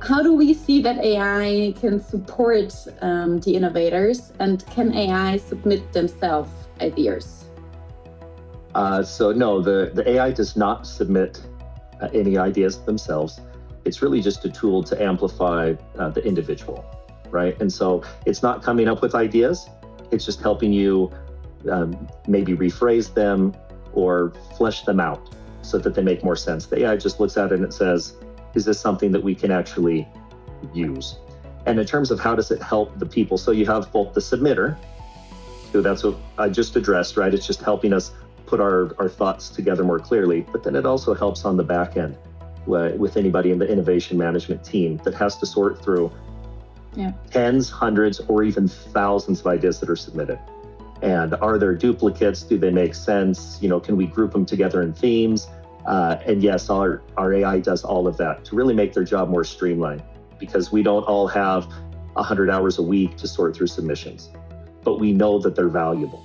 how do we see that AI can support the innovators, and can AI submit themselves ideas? So no, the AI does not submit any ideas themselves. It's really just a tool to amplify the individual, right? And so it's not coming up with ideas. It's just helping you maybe rephrase them or flesh them out so that they make more sense. The AI just looks at it and it says, is this something that we can actually use? And in terms of how does it help the people, so you have both the submitter, so that's what I just addressed, right? It's just helping us put our thoughts together more clearly, but then it also helps on the back end with anybody in the innovation management team that has to sort through tens, hundreds, or even thousands of ideas that are submitted. And are there duplicates? Do they make sense? Can we group them together in themes? And yes, our AI does all of that to really make their job more streamlined, because we don't all have 100 hours a week to sort through submissions, but we know that they're valuable.